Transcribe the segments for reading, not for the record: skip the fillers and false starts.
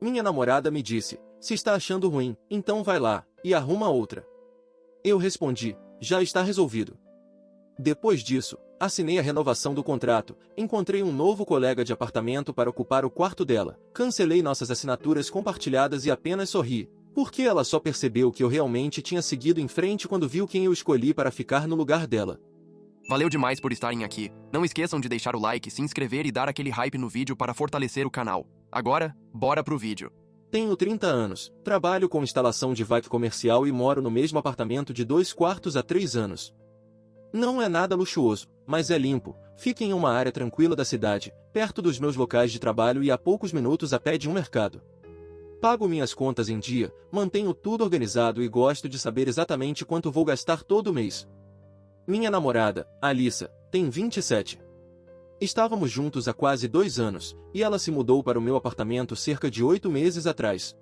Minha namorada me disse: se está achando ruim, então vai lá e arruma outra. Eu respondi: já está resolvido. Depois disso, assinei a renovação do contrato, encontrei um novo colega de apartamento para ocupar o quarto dela, cancelei nossas assinaturas compartilhadas e apenas sorri, porque ela só percebeu que eu realmente tinha seguido em frente quando viu quem eu escolhi para ficar no lugar dela. Valeu demais por estarem aqui. Não esqueçam de deixar o like, se inscrever e dar aquele hype no vídeo para fortalecer o canal. Agora, bora pro vídeo. Tenho 30 anos, trabalho com instalação de vac comercial e moro no mesmo apartamento de 2 quartos há 3 anos. Não é nada luxuoso, mas é limpo, fica em uma área tranquila da cidade, perto dos meus locais de trabalho e a poucos minutos a pé de um mercado. Pago minhas contas em dia, mantenho tudo organizado e gosto de saber exatamente quanto vou gastar todo mês. Minha namorada, Alissa, tem 27. Estávamos juntos há quase 2 anos, e ela se mudou para o meu apartamento cerca de 8 meses atrás.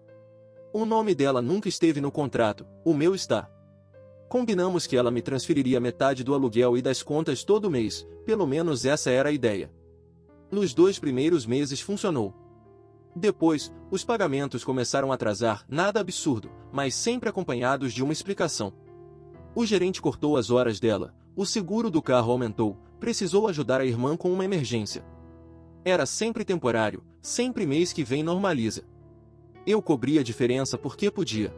O nome dela nunca esteve no contrato, o meu está. Combinamos que ela me transferiria metade do aluguel e das contas todo mês, pelo menos essa era a ideia. Nos 2 primeiros meses funcionou. Depois, os pagamentos começaram a atrasar, nada absurdo, mas sempre acompanhados de uma explicação. O gerente cortou as horas dela, o seguro do carro aumentou, precisou ajudar a irmã com uma emergência. Era sempre temporário, sempre mês que vem normaliza. Eu cobria a diferença porque podia.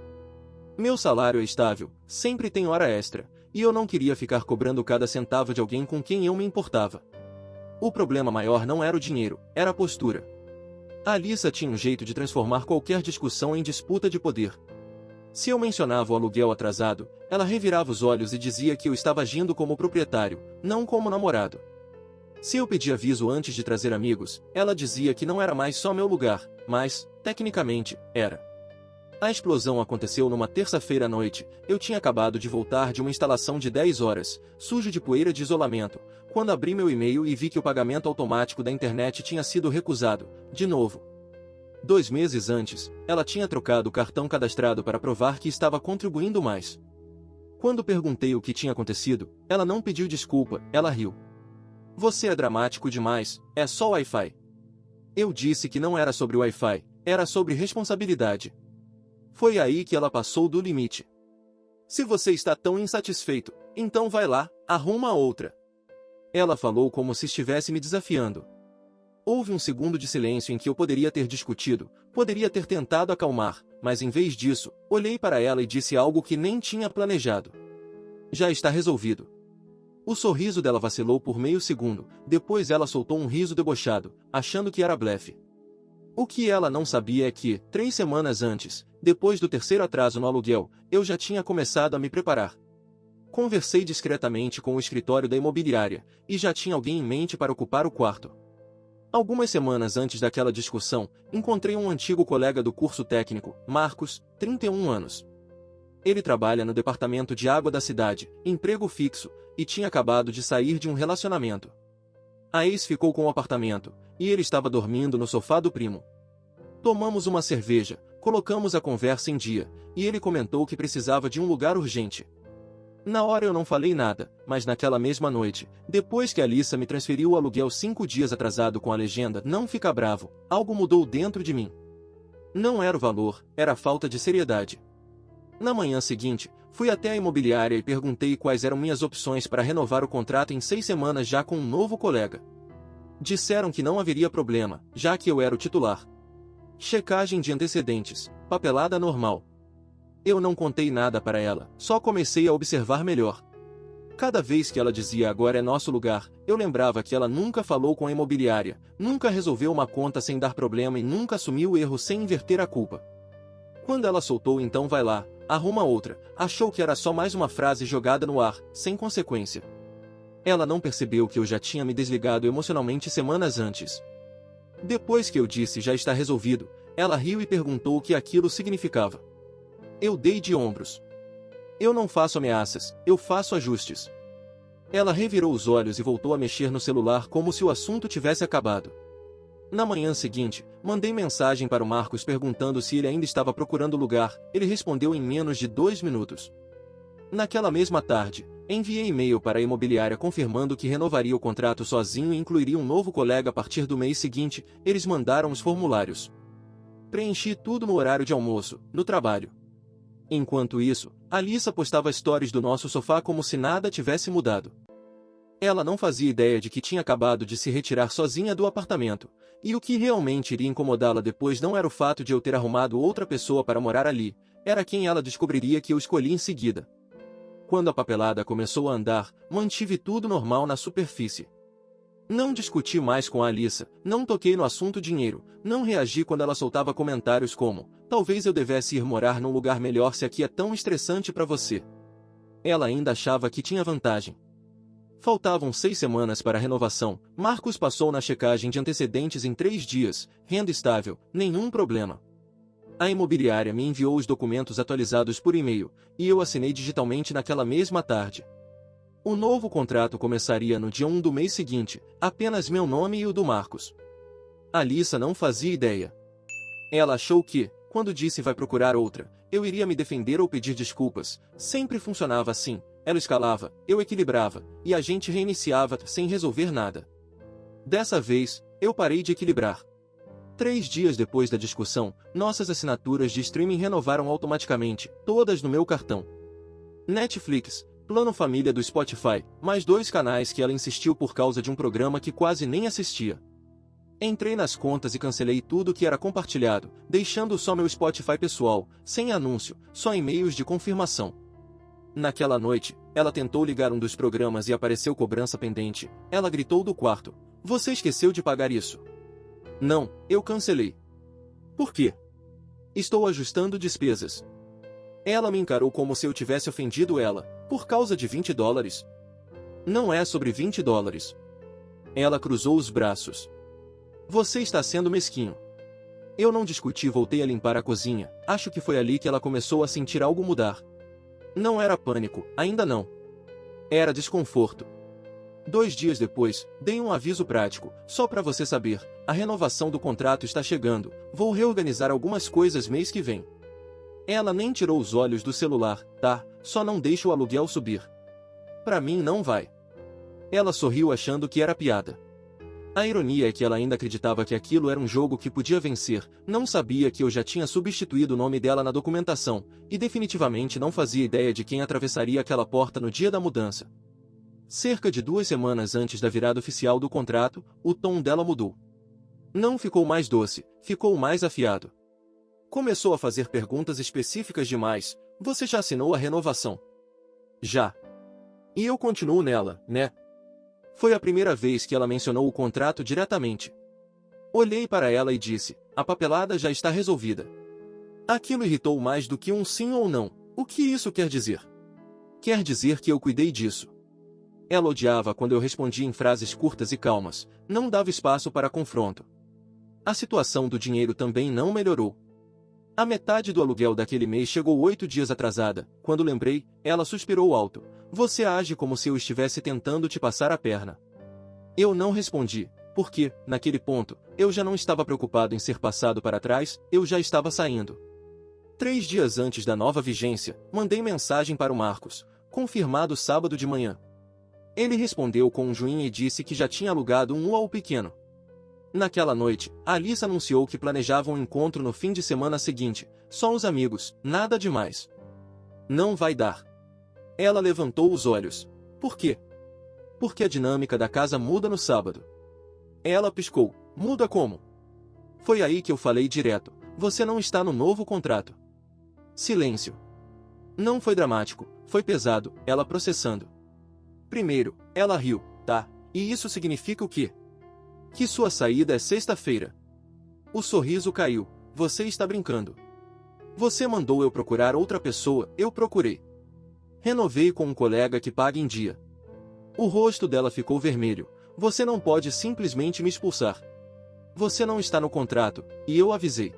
Meu salário é estável, sempre tem hora extra, e eu não queria ficar cobrando cada centavo de alguém com quem eu me importava. O problema maior não era o dinheiro, era a postura. A Alissa tinha um jeito de transformar qualquer discussão em disputa de poder. Se eu mencionava o aluguel atrasado, ela revirava os olhos e dizia que eu estava agindo como proprietário, não como namorado. Se eu pedia aviso antes de trazer amigos, ela dizia que não era mais só meu lugar, mas, tecnicamente, era. A explosão aconteceu numa terça-feira à noite. Eu tinha acabado de voltar de uma instalação de 10 horas, sujo de poeira de isolamento, quando abri meu e-mail e vi que o pagamento automático da internet tinha sido recusado, de novo. 2 meses antes, ela tinha trocado o cartão cadastrado para provar que estava contribuindo mais. Quando perguntei o que tinha acontecido, ela não pediu desculpa, ela riu. Você é dramático demais, é só Wi-Fi. Eu disse que não era sobre o Wi-Fi, era sobre responsabilidade. Foi aí que ela passou do limite. Se você está tão insatisfeito, então vai lá, arruma outra. Ela falou como se estivesse me desafiando. Houve um segundo de silêncio em que eu poderia ter discutido, poderia ter tentado acalmar, mas em vez disso, olhei para ela e disse algo que nem tinha planejado. Já está resolvido. O sorriso dela vacilou por meio segundo, depois ela soltou um riso debochado, achando que era blefe. O que ela não sabia é que, 3 semanas antes, depois do terceiro atraso no aluguel, eu já tinha começado a me preparar. Conversei discretamente com o escritório da imobiliária, e já tinha alguém em mente para ocupar o quarto. Algumas semanas antes daquela discussão, encontrei um antigo colega do curso técnico, Marcos, 31 anos. Ele trabalha no departamento de água da cidade, emprego fixo, e tinha acabado de sair de um relacionamento. A ex ficou com o apartamento, e ele estava dormindo no sofá do primo. Tomamos uma cerveja, colocamos a conversa em dia, e ele comentou que precisava de um lugar urgente. Na hora eu não falei nada, mas naquela mesma noite, depois que a Alissa me transferiu o aluguel 5 dias atrasado com a legenda "Não fica bravo", algo mudou dentro de mim. Não era o valor, era a falta de seriedade. Na manhã seguinte, fui até a imobiliária e perguntei quais eram minhas opções para renovar o contrato em 6 semanas já com um novo colega. Disseram que não haveria problema, já que eu era o titular. Checagem de antecedentes, papelada normal. Eu não contei nada para ela, só comecei a observar melhor. Cada vez que ela dizia "agora é nosso lugar", eu lembrava que ela nunca falou com a imobiliária, nunca resolveu uma conta sem dar problema e nunca assumiu o erro sem inverter a culpa. Quando ela soltou "então vai lá, arruma outra", achou que era só mais uma frase jogada no ar, sem consequência. Ela não percebeu que eu já tinha me desligado emocionalmente semanas antes. Depois que eu disse "já está resolvido", ela riu e perguntou o que aquilo significava. Eu dei de ombros. Eu não faço ameaças, eu faço ajustes. Ela revirou os olhos e voltou a mexer no celular como se o assunto tivesse acabado. Na manhã seguinte, mandei mensagem para o Marcos perguntando se ele ainda estava procurando lugar. Ele respondeu em menos de 2 minutos. Naquela mesma tarde, enviei e-mail para a imobiliária confirmando que renovaria o contrato sozinho e incluiria um novo colega a partir do mês seguinte. Eles mandaram os formulários. Preenchi tudo no horário de almoço, no trabalho. Enquanto isso, Alissa postava stories do nosso sofá como se nada tivesse mudado. Ela não fazia ideia de que tinha acabado de se retirar sozinha do apartamento, e o que realmente iria incomodá-la depois não era o fato de eu ter arrumado outra pessoa para morar ali, era quem ela descobriria que eu escolhi em seguida. Quando a papelada começou a andar, mantive tudo normal na superfície. Não discuti mais com a Alissa, não toquei no assunto dinheiro, não reagi quando ela soltava comentários como: talvez eu devesse ir morar num lugar melhor se aqui é tão estressante para você. Ela ainda achava que tinha vantagem. Faltavam 6 semanas para a renovação, Marcos passou na checagem de antecedentes em 3 dias, renda estável, nenhum problema. A imobiliária me enviou os documentos atualizados por e-mail, e eu assinei digitalmente naquela mesma tarde. O novo contrato começaria no dia 1 do mês seguinte, apenas meu nome e o do Marcos. Alissa não fazia ideia. Ela achou que, quando disse vai procurar outra, eu iria me defender ou pedir desculpas. Sempre funcionava assim, ela escalava, eu equilibrava, e a gente reiniciava sem resolver nada. Dessa vez, eu parei de equilibrar. 3 dias depois da discussão, nossas assinaturas de streaming renovaram automaticamente, todas no meu cartão. Netflix, Plano Família do Spotify, mais 2 canais que ela insistiu por causa de um programa que quase nem assistia. Entrei nas contas e cancelei tudo que era compartilhado, deixando só meu Spotify pessoal, sem anúncio, só e-mails de confirmação. Naquela noite, ela tentou ligar um dos programas e apareceu cobrança pendente. Ela gritou do quarto: "Você esqueceu de pagar isso?" "Não, eu cancelei." "Por quê?" "Estou ajustando despesas." Ela me encarou como se eu tivesse ofendido ela, por causa de $20. "Não é sobre $20. Ela cruzou os braços. "Você está sendo mesquinho." Eu não discuti e voltei a limpar a cozinha, acho que foi ali que ela começou a sentir algo mudar. Não era pânico, ainda não. Era desconforto. 2 dias depois, dei um aviso prático: "Só para você saber, a renovação do contrato está chegando, vou reorganizar algumas coisas mês que vem." Ela nem tirou os olhos do celular: "Tá, só não deixa o aluguel subir." "Pra mim não vai." Ela sorriu achando que era piada. A ironia é que ela ainda acreditava que aquilo era um jogo que podia vencer, não sabia que eu já tinha substituído o nome dela na documentação, e definitivamente não fazia ideia de quem atravessaria aquela porta no dia da mudança. Cerca de 2 semanas antes da virada oficial do contrato, o tom dela mudou. Não ficou mais doce, ficou mais afiado. Começou a fazer perguntas específicas demais: "Você já assinou a renovação?" "Já." "E eu continuo nela, né?" Foi a primeira vez que ela mencionou o contrato diretamente. Olhei para ela e disse: "A papelada já está resolvida." Aquilo irritou mais do que um sim ou não. O que isso quer dizer? Quer dizer que eu cuidei disso. Ela odiava quando eu respondia em frases curtas e calmas, não dava espaço para confronto. A situação do dinheiro também não melhorou. A metade do aluguel daquele mês chegou 8 dias atrasada. Quando lembrei, ela suspirou alto: "Você age como se eu estivesse tentando te passar a perna." Eu não respondi, porque, naquele ponto, eu já não estava preocupado em ser passado para trás, eu já estava saindo. 3 dias antes da nova vigência, mandei mensagem para o Marcos: "Confirmado sábado de manhã." Ele respondeu com um joinha e disse que já tinha alugado um UAU pequeno. Naquela noite, a Alissa anunciou que planejava um encontro no fim de semana seguinte, só os amigos, nada demais. "Não vai dar." Ela levantou os olhos. "Por quê?" "Porque a dinâmica da casa muda no sábado." Ela piscou. "Muda como?" Foi aí que eu falei direto: "Você não está no novo contrato." Silêncio. Não foi dramático, foi pesado, ela processando. Primeiro, ela riu: "Tá, e isso significa o quê?" "Que sua saída é sexta-feira." O sorriso caiu. "Você está brincando." "Você mandou eu procurar outra pessoa, eu procurei. Renovei com um colega que paga em dia." O rosto dela ficou vermelho. "Você não pode simplesmente me expulsar. Você não está no contrato, e eu avisei."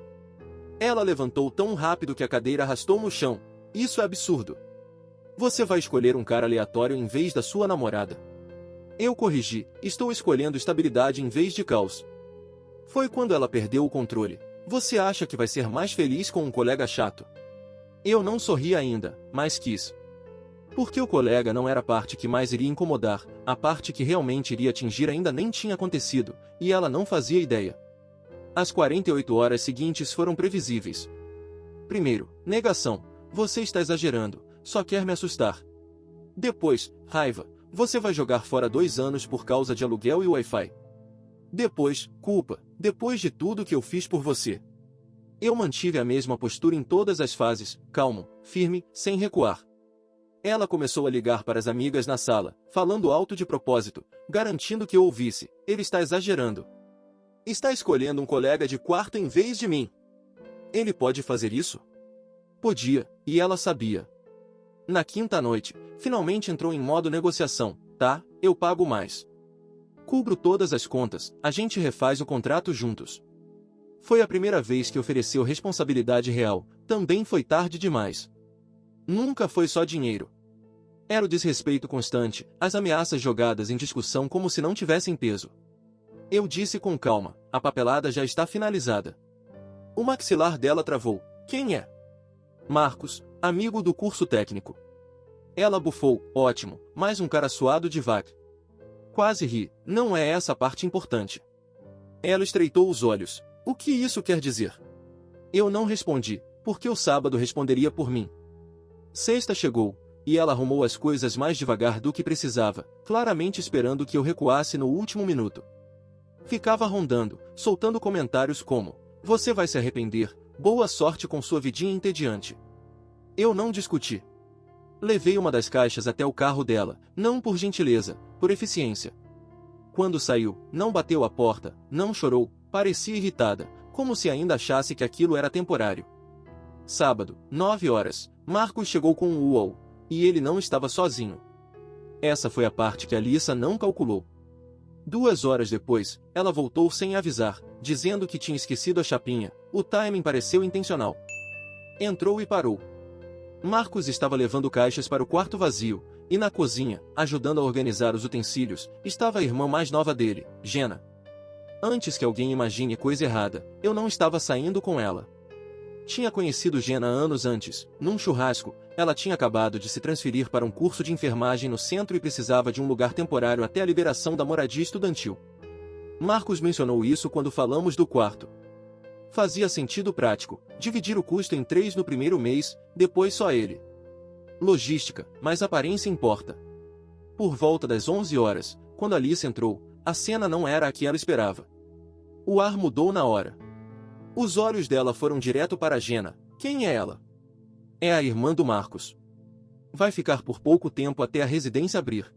Ela levantou tão rápido que a cadeira arrastou no chão. "Isso é absurdo. Você vai escolher um cara aleatório em vez da sua namorada." Eu corrigi: "Estou escolhendo estabilidade em vez de caos." Foi quando ela perdeu o controle. "Você acha que vai ser mais feliz com um colega chato?" Eu não sorri ainda, mas quis. Porque o colega não era a parte que mais iria incomodar, a parte que realmente iria atingir ainda nem tinha acontecido, e ela não fazia ideia. As 48 horas seguintes foram previsíveis. Primeiro, negação. Você está exagerando, só quer me assustar. Depois, raiva. Você vai jogar fora 2 anos por causa de aluguel e Wi-Fi. Depois, culpa. Depois de tudo que eu fiz por você. Eu mantive a mesma postura em todas as fases, calmo, firme, sem recuar. Ela começou a ligar para as amigas na sala, falando alto de propósito, garantindo que eu ouvisse. Ele está exagerando. Está escolhendo um colega de quarto em vez de mim. Ele pode fazer isso? Podia, e ela sabia. Na quinta noite, finalmente entrou em modo negociação. Tá, eu pago mais. Cubro todas as contas, a gente refaz o contrato juntos. Foi a primeira vez que ofereceu responsabilidade real, também foi tarde demais. Nunca foi só dinheiro. Era o desrespeito constante, as ameaças jogadas em discussão como se não tivessem peso. Eu disse com calma, a papelada já está finalizada. O maxilar dela travou. Quem é? Marcos, amigo do curso técnico. Ela bufou, ótimo, mais um cara suado de vaca. Quase ri, não é essa a parte importante. Ela estreitou os olhos. O que isso quer dizer? Eu não respondi, porque o sábado responderia por mim. Sexta chegou, e ela arrumou as coisas mais devagar do que precisava, claramente esperando que eu recuasse no último minuto. Ficava rondando, soltando comentários como: você vai se arrepender, boa sorte com sua vidinha entediante. Eu não discuti. Levei uma das caixas até o carro dela, não por gentileza, por eficiência. Quando saiu, não bateu a porta, não chorou, parecia irritada, como se ainda achasse que aquilo era temporário. Sábado, 9 horas, Marcos chegou com o UOL, e ele não estava sozinho. Essa foi a parte que Alissa não calculou. 2 horas depois, ela voltou sem avisar, dizendo que tinha esquecido a chapinha. O timing pareceu intencional. Entrou e parou. Marcos estava levando caixas para o quarto vazio, e na cozinha, ajudando a organizar os utensílios, estava a irmã mais nova dele, Jenna. Antes que alguém imagine coisa errada, eu não estava saindo com ela. Tinha conhecido Jenna anos antes, num churrasco. Ela tinha acabado de se transferir para um curso de enfermagem no centro e precisava de um lugar temporário até a liberação da moradia estudantil. Marcos mencionou isso quando falamos do quarto. Fazia sentido prático, dividir o custo em 3 no primeiro mês, depois só ele. Logística, mas aparência importa. Por volta das 11 horas, quando Alice entrou, a cena não era a que ela esperava. O ar mudou na hora. Os olhos dela foram direto para Jenna. Quem é ela? É a irmã do Marcos. Vai ficar por pouco tempo até a residência abrir.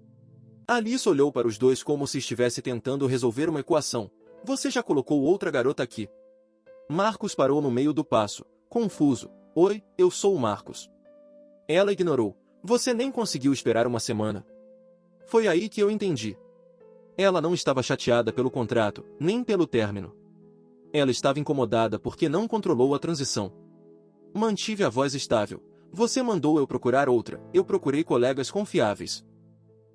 Alice olhou para os dois como se estivesse tentando resolver uma equação. Você já colocou outra garota aqui? Marcos parou no meio do passo, confuso. Oi, eu sou o Marcos. Ela ignorou. Você nem conseguiu esperar uma semana. Foi aí que eu entendi. Ela não estava chateada pelo contrato, nem pelo término. Ela estava incomodada porque não controlou a transição. Mantive a voz estável. Você mandou eu procurar outra, eu procurei colegas confiáveis.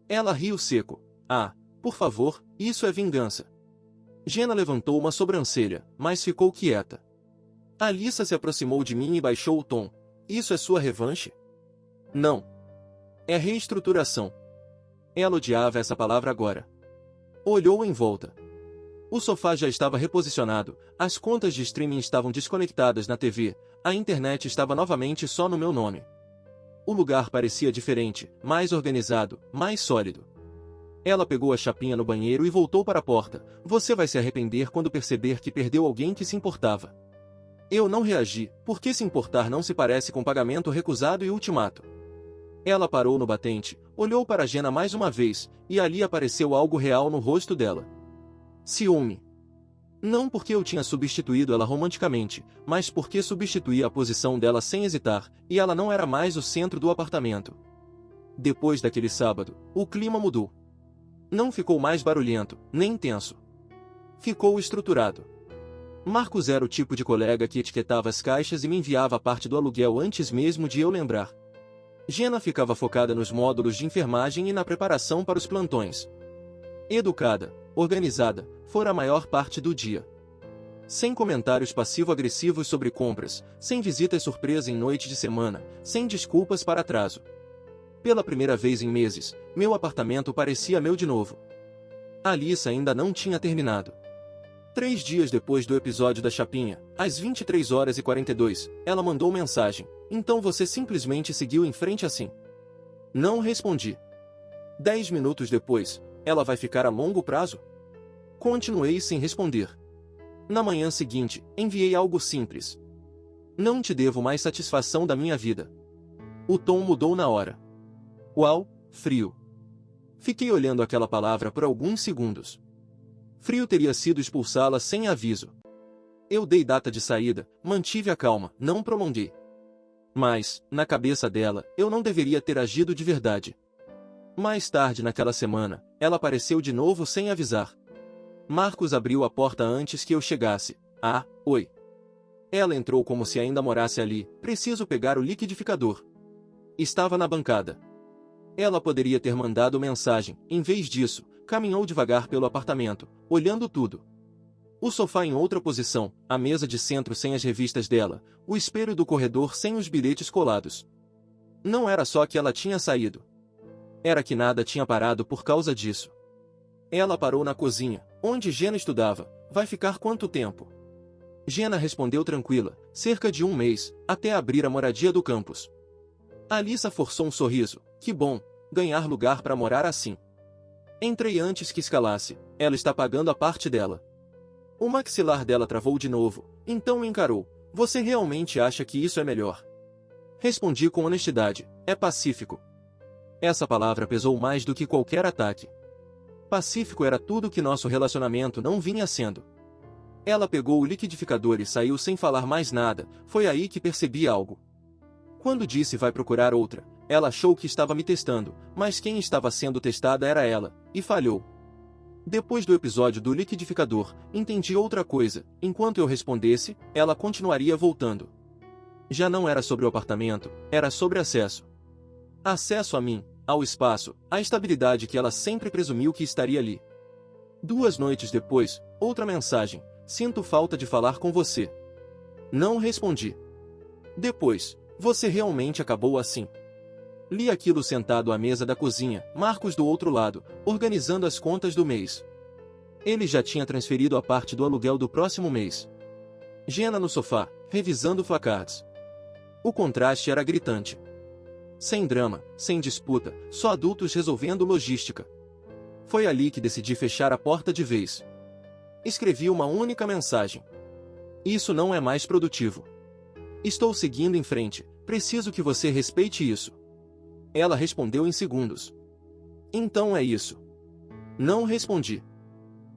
Ela riu seco. Ah, por favor, isso é vingança. Jenna levantou uma sobrancelha, mas ficou quieta. Alissa se aproximou de mim e baixou o tom. Isso é sua revanche? Não. É reestruturação. Ela odiava essa palavra agora. Olhou em volta. O sofá já estava reposicionado, as contas de streaming estavam desconectadas na TV, a internet estava novamente só no meu nome. O lugar parecia diferente, mais organizado, mais sólido. Ela pegou a chapinha no banheiro e voltou para a porta. Você vai se arrepender quando perceber que perdeu alguém que se importava. Eu não reagi, porque se importar não se parece com pagamento recusado e ultimato. Ela parou no batente, olhou para Jenna mais uma vez, e ali apareceu algo real no rosto dela. Ciúme. Não porque eu tinha substituído ela romanticamente, mas porque substituía a posição dela sem hesitar, e ela não era mais o centro do apartamento. Depois daquele sábado, o clima mudou. Não ficou mais barulhento, nem tenso. Ficou estruturado. Marcos era o tipo de colega que etiquetava as caixas e me enviava a parte do aluguel antes mesmo de eu lembrar. Jenna ficava focada nos módulos de enfermagem e na preparação para os plantões. Educada, organizada, fora a maior parte do dia. Sem comentários passivo-agressivos sobre compras, sem visitas surpresa em noite de semana, sem desculpas para atraso. Pela primeira vez em meses, meu apartamento parecia meu de novo. Alissa ainda não tinha terminado. 3 dias depois do episódio da chapinha, às 23h42, ela mandou mensagem. Então você simplesmente seguiu em frente assim? Não respondi. 10 minutos depois, ela vai ficar a longo prazo? Continuei sem responder. Na manhã seguinte, enviei algo simples. Não te devo mais satisfação da minha vida. O tom mudou na hora. Uau, frio. Fiquei olhando aquela palavra por alguns segundos. Frio teria sido expulsá-la sem aviso. Eu dei data de saída, mantive a calma, não prolonguei. Mas, na cabeça dela, eu não deveria ter agido de verdade. Mais tarde naquela semana, ela apareceu de novo sem avisar. Marcos abriu a porta antes que eu chegasse. Ah, oi. Ela entrou como se ainda morasse ali. Preciso pegar o liquidificador. Estava na bancada. Ela poderia ter mandado mensagem. Em vez disso, caminhou devagar pelo apartamento, olhando tudo. O sofá em outra posição, a mesa de centro sem as revistas dela, o espelho do corredor sem os bilhetes colados. Não era só que ela tinha saído. Era que nada tinha parado por causa disso. Ela parou na cozinha, onde Jenna estudava. Vai ficar quanto tempo? Jenna respondeu tranquila, cerca de 1 mês, até abrir a moradia do campus. Alissa forçou um sorriso. Que bom, ganhar lugar para morar assim. Entrei antes que escalasse. Ela está pagando a parte dela. O maxilar dela travou de novo, então me encarou. Você realmente acha que isso é melhor? Respondi com honestidade. É pacífico. Essa palavra pesou mais do que qualquer ataque. Pacífico era tudo que nosso relacionamento não vinha sendo. Ela pegou o liquidificador e saiu sem falar mais nada. Foi aí que percebi algo. Quando disse vai procurar outra, ela achou que estava me testando, mas quem estava sendo testada era ela, e falhou. Depois do episódio do liquidificador, entendi outra coisa. Enquanto eu respondesse, ela continuaria voltando. Já não era sobre o apartamento, era sobre acesso. Acesso a mim, ao espaço, à estabilidade que ela sempre presumiu que estaria ali. 2 noites depois, outra mensagem. Sinto falta de falar com você. Não respondi. Depois, você realmente acabou assim. Li aquilo sentado à mesa da cozinha, Marcos do outro lado, organizando as contas do mês. Ele já tinha transferido a parte do aluguel do próximo mês. Jenna no sofá, revisando flashcards. O contraste era gritante. Sem drama, sem disputa, só adultos resolvendo logística. Foi ali que decidi fechar a porta de vez. Escrevi uma única mensagem. Isso não é mais produtivo. Estou seguindo em frente, preciso que você respeite isso. Ela respondeu em segundos. Então é isso. Não respondi.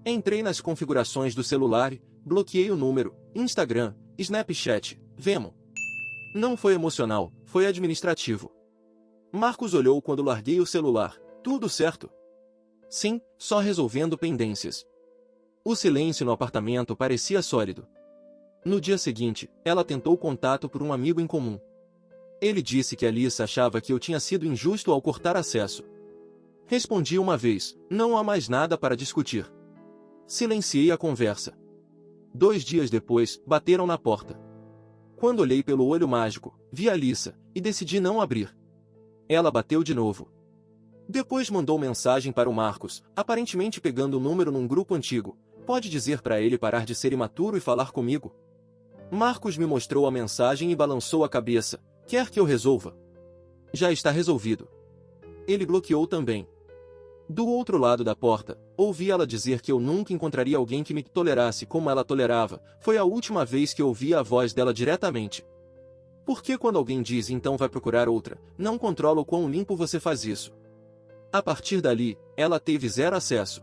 Entrei nas configurações do celular, bloqueei o número, Instagram, Snapchat, Venmo. Não foi emocional, foi administrativo. Marcos olhou quando larguei o celular. Tudo certo? Sim, só resolvendo pendências. O silêncio no apartamento parecia sólido. No dia seguinte, ela tentou contato por um amigo em comum. Ele disse que Alissa achava que eu tinha sido injusto ao cortar acesso. Respondi uma vez, não há mais nada para discutir. Silenciei a conversa. 2 dias depois, bateram na porta. Quando olhei pelo olho mágico, vi Alissa, e decidi não abrir. Ela bateu de novo. Depois mandou mensagem para o Marcos, aparentemente pegando o número num grupo antigo. Pode dizer para ele parar de ser imaturo e falar comigo? Marcos me mostrou a mensagem e balançou a cabeça. Quer que eu resolva? Já está resolvido. Ele bloqueou também. Do outro lado da porta, ouvi ela dizer que eu nunca encontraria alguém que me tolerasse como ela tolerava. Foi a última vez que ouvi a voz dela diretamente. Porque quando alguém diz então vai procurar outra, não controla o quão limpo você faz isso. A partir dali, ela teve 0 acesso.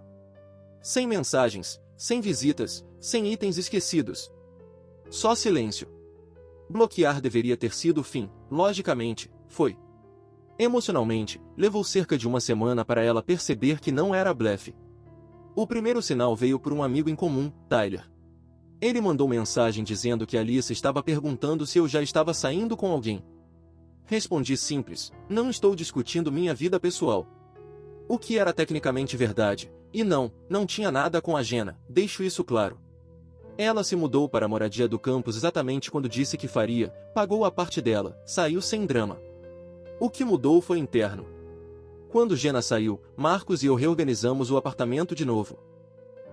Sem mensagens, sem visitas, sem itens esquecidos. Só silêncio. Bloquear deveria ter sido o fim, logicamente, foi. Emocionalmente, levou cerca de 1 semana para ela perceber que não era blefe. O primeiro sinal veio por um amigo em comum, Tyler. Ele mandou mensagem dizendo que Alissa estava perguntando se eu já estava saindo com alguém. Respondi simples, não estou discutindo minha vida pessoal. O que era tecnicamente verdade, e não tinha nada com a Jenna, deixo isso claro. Ela se mudou para a moradia do campus exatamente quando disse que faria, pagou a parte dela, saiu sem drama. O que mudou foi interno. Quando Jenna saiu, Marcos e eu reorganizamos o apartamento de novo.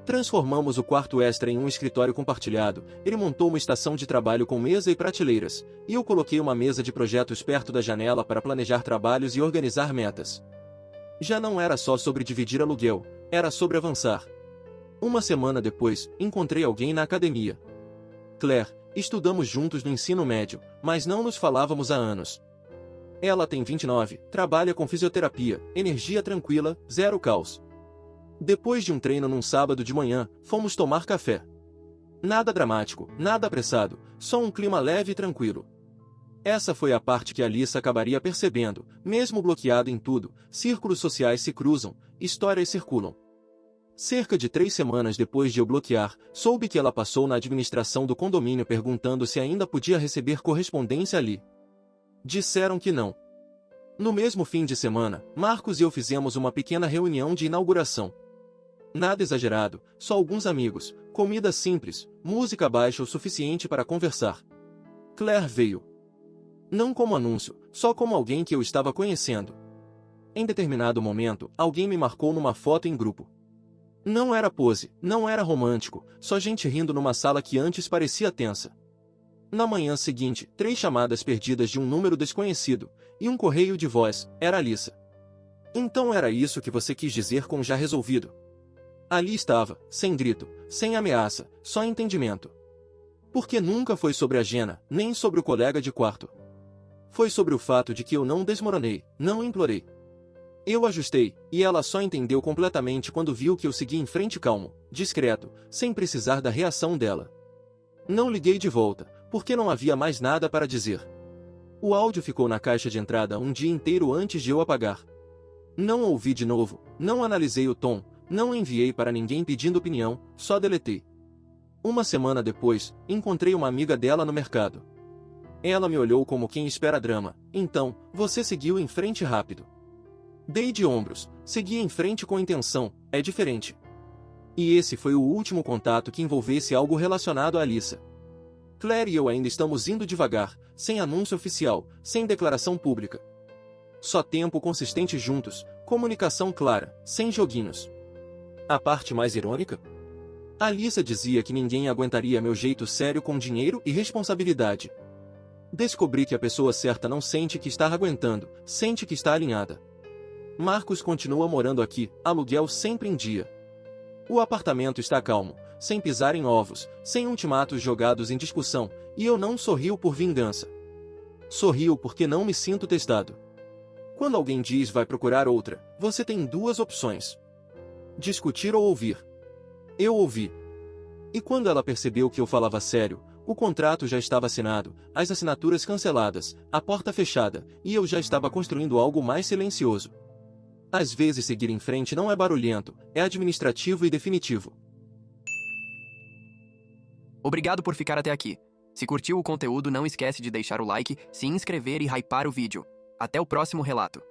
Transformamos o quarto extra em um escritório compartilhado, ele montou uma estação de trabalho com mesa e prateleiras, e eu coloquei uma mesa de projetos perto da janela para planejar trabalhos e organizar metas. Já não era só sobre dividir aluguel, era sobre avançar. Uma semana depois, encontrei alguém na academia. Claire, estudamos juntos no ensino médio, mas não nos falávamos há anos. Ela tem 29, trabalha com fisioterapia, energia tranquila, zero caos. Depois de um treino num sábado de manhã, fomos tomar café. Nada dramático, nada apressado, só um clima leve e tranquilo. Essa foi a parte que Alyssa acabaria percebendo, mesmo bloqueado em tudo, círculos sociais se cruzam, histórias circulam. Cerca de 3 semanas depois de eu bloquear, soube que ela passou na administração do condomínio perguntando se ainda podia receber correspondência ali. Disseram que não. No mesmo fim de semana, Marcos e eu fizemos uma pequena reunião de inauguração. Nada exagerado, só alguns amigos, comida simples, música baixa o suficiente para conversar. Claire veio. Não como anúncio, só como alguém que eu estava conhecendo. Em determinado momento, alguém me marcou numa foto em grupo. Não era pose, não era romântico, só gente rindo numa sala que antes parecia tensa. Na manhã seguinte, 3 chamadas perdidas de um número desconhecido, e um correio de voz, era Alyssa. Então era isso que você quis dizer com já resolvido. Ali estava, sem grito, sem ameaça, só entendimento. Porque nunca foi sobre a Jenna, nem sobre o colega de quarto. Foi sobre o fato de que eu não desmoronei, não implorei. Eu ajustei, e ela só entendeu completamente quando viu que eu segui em frente calmo, discreto, sem precisar da reação dela. Não liguei de volta, porque não havia mais nada para dizer. O áudio ficou na caixa de entrada um dia inteiro antes de eu apagar. Não ouvi de novo, não analisei o tom, não enviei para ninguém pedindo opinião, só deletei. Uma semana depois, encontrei uma amiga dela no mercado. Ela me olhou como quem espera drama, então, você seguiu em frente rápido. Dei de ombros, segui em frente com intenção, é diferente. E esse foi o último contato que envolvesse algo relacionado a Alyssa. Claire e eu ainda estamos indo devagar, sem anúncio oficial, sem declaração pública. Só tempo consistente juntos, comunicação clara, sem joguinhos. A parte mais irônica? Alyssa dizia que ninguém aguentaria meu jeito sério com dinheiro e responsabilidade. Descobri que a pessoa certa não sente que está aguentando, sente que está alinhada. Marcos continua morando aqui, aluguel sempre em dia. O apartamento está calmo, sem pisar em ovos, sem ultimatos jogados em discussão, e eu não sorrio por vingança. Sorrio porque não me sinto testado. Quando alguém diz vai procurar outra, você tem 2 opções: discutir ou ouvir. Eu ouvi. E quando ela percebeu que eu falava sério, o contrato já estava assinado, as assinaturas canceladas, a porta fechada, e eu já estava construindo algo mais silencioso. Às vezes seguir em frente não é barulhento, é administrativo e definitivo. Obrigado por ficar até aqui. Se curtiu o conteúdo, não esquece de deixar o like, se inscrever e hypar o vídeo. Até o próximo relato.